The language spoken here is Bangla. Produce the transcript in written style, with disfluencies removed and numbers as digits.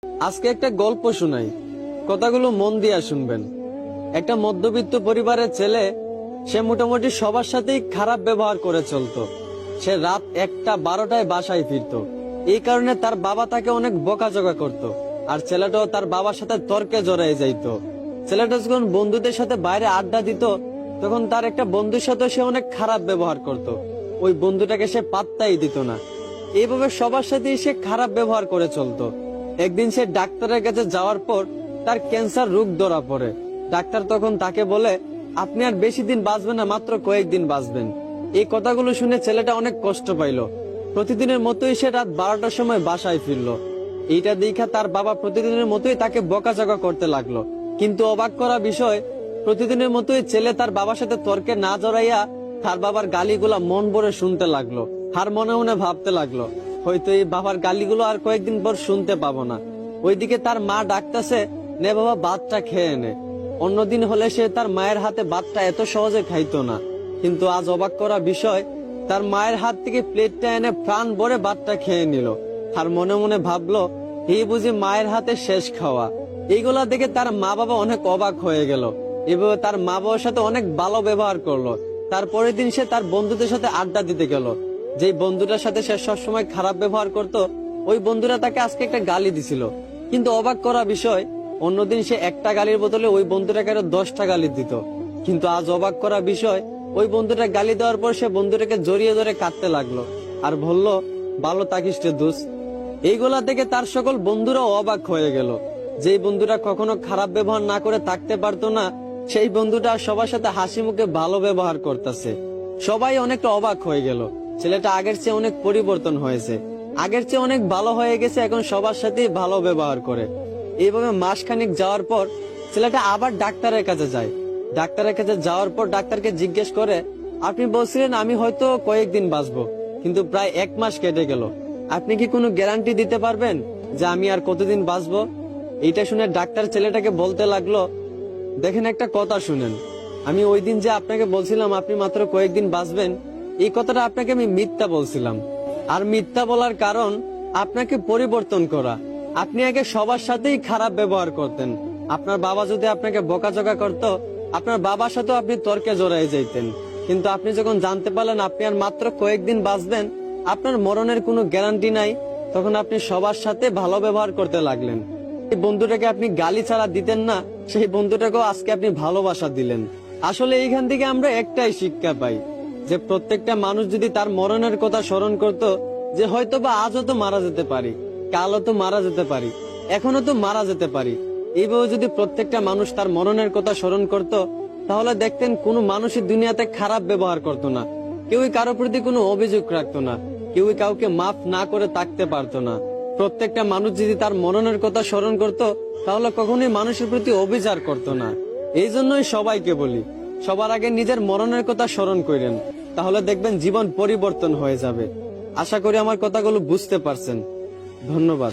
আজকে একটা গল্প শোনাই, কথাগুলো মন দিয়া শুনবেন। একটা মধ্যবিত্ত পরিবারের ছেলে, সে মোটামুটি সবার সাথেই খারাপ ব্যবহার করে চলতো। সে রাত 1টা 12টায় বাসায় ফিরতো। এই কারণে তার বাবা তাকে অনেক বকাঝকা করত। আর ছেলেটাও তার বাবার সাথে তর্কে জড়ায় যাইতো। ছেলেটা যখন বন্ধুদের সাথে বাইরে আড্ডা দিত, তখন তার একটা বন্ধুর সাথে সে অনেক খারাপ ব্যবহার করত। ওই বন্ধুটাকে সে পাত্তাই দিত না। এইভাবে সবার সাথেই সে খারাপ ব্যবহার করে চলতো। একদিন সে ডাক্তারের কাছে যাওয়ার পর তার ক্যান্সার রোগ ধরা পড়ে। ডাক্তার তখন তাকে বলে, আপনি আর বেশি দিন বাঁচবেন না, মাত্র কয়েকদিন বাঁচবেন। এই কথাগুলো শুনে ছেলেটা অনেক কষ্ট পাইল। প্রতিদিনের মতোই সে রাত 12টার সময় বাসায় ফিরল। এইটা দেখা তার বাবা প্রতিদিনের মতোই তাকে বকাঝকা করতে লাগলো। কিন্তু অবাক করা বিষয়, প্রতিদিনের মতোই ছেলে তার বাবার সাথে তর্কে না জড়াইয়া তার বাবার গালিগুলা মন ভরে শুনতে লাগলো। আর মনে মনে ভাবতে লাগলো, হয়তো এই বাবার গালিগুলো আর কয়েকদিন পর শুনতে পাবো না। ওইদিকে তার মা ডাকতেছে, নে বাবা ভাতটা খেয়ে নে। অন্যদিন হলে সে তার মায়ের হাতে ভাতটা এত সহজে খাইতো না। কিন্তু আজ অবাক করা বিষয়, তার মায়ের হাত থেকে প্লেটটা এনে প্রাণ ভরে ভাতটা খেয়ে নিল। আর মনে মনে ভাবলো, এই বুঝি মায়ের হাতে শেষ খাওয়া। এইগুলা দেখে তার মা বাবা অনেক অবাক হয়ে গেল। এভাবে তার মা বাবার সাথে অনেক ভালো ব্যবহার করলো। তারপরের দিন সে তার বন্ধুদের সাথে আড্ডা দিতে গেল। যে বন্ধুটার সাথে সে সবসময় খারাপ ব্যবহার করত, ওই বন্ধুরা তাকে আজকে একটা গালি দিছিল। কিন্তু অবাক করা বিষয়, অন্যদিন সে একটা গালির বদলে ওই বন্ধুটাকে আরো 10টা গালি দিত। কিন্তু আজ অবাক করা বিষয়, ওই বন্ধুটা গালি দেওয়ার পর সে বন্ধুটাকে জড়িয়ে ধরে কাঁদতে লাগলো আর বলল, ভালো থাকিস রে দোস্ত। এইগুলা দেখে তার সকল বন্ধুরা অবাক হয়ে গেল। যেই বন্ধুরা কখনো খারাপ ব্যবহার না করে থাকতে পারতো না, সেই বন্ধুটা সবার সাথে হাসি মুখে ভালো ব্যবহার করতেছে। সবাই অনেকটা অবাক হয়ে গেল। ছেলেটা আগের চেয়ে অনেক পরিবর্তন হয়েছে, আগের চেয়ে অনেক ভালো হয়ে গেছে, এখন সবার সাথেই ভালো ব্যবহার করে। এইভাবে মাসখানিক যাওয়ার পর ছেলেটা আবার ডাক্তারের কাছে যায়। ডাক্তারের কাছে যাওয়ার পর ডাক্তারকে জিজ্ঞেস করে, আপনি বলছিলেন আমি হয়তো কয়েকদিন বাঁচবো, কিন্তু প্রায় 1 মাস কেটে গেল। আপনি কি কোনো গ্যারান্টি দিতে পারবেন যে আমি আর কতদিন বাঁচবো? এইটা শুনে ডাক্তার ছেলেটাকে বলতে লাগলো, দেখেন একটা কথা শুনেন, আমি ওই দিন যে আপনাকে বলছিলাম আপনি মাত্র কয়েকদিন বাঁচবেন, এই কথাটা আপনাকে আমি মিথ্যা বলছিলাম। আর মিথ্যা বলার কারণ আপনাকে পরিবর্তন করা। আপনি আগে সবার সাথেই খারাপ ব্যবহার করতেন। আপনার বাবা যদি আপনাকে বকাঝকা করত, আপনার বাবার সাথেও আপনি তর্কে জড়াই যাইতেন। কিন্তু আপনি যখন জানতে পারলেন আপনি আর মাত্র কয়েকদিন বাঁচবেন, আপনার মরণের কোনো গ্যারান্টি নাই, তখন আপনি সবার সাথে ভালো ব্যবহার করতে লাগলেন। এই বন্ধুটাকে আপনি গালি ছাড়া দিতেন না, সেই বন্ধুটাকেও আজকে আপনি ভালোবাসা দিলেন। আসলে এইখান থেকে আমরা একটাই শিক্ষা পাই, যে প্রত্যেকটা মানুষ যদি তার মরণের কথা স্মরণ করত, যে হয়তো বা আজও তো মারা যেতে পারি, কালও তো মারা যেতে পারি, এখনো তো মারা যেতে পারি, এইভাবে যদি প্রত্যেকটা মানুষ তার মরণের কথা স্মরণ করত, তাহলে দেখতেন কোনো মানুষই দুনিয়াতে খারাপ ব্যবহার করত না, কেউই কারোর প্রতি কোনো অভিযোগ রাখতো না, কেউই কাউকে মাফ না করে থাকতে পারতো না। প্রত্যেকটা মানুষ যদি তার মরণের কথা স্মরণ করত, তাহলে কখনোই মানুষের প্রতি অবিচার করতো না। এই জন্যই সবাইকে বলি, সবার আগে নিজের মরণের কথা স্মরণ করেন, তাহলে দেখবেন জীবন পরিবর্তন হয়ে যাবে। আশা করি আমার কথাগুলো বুঝতে পারছেন। ধন্যবাদ।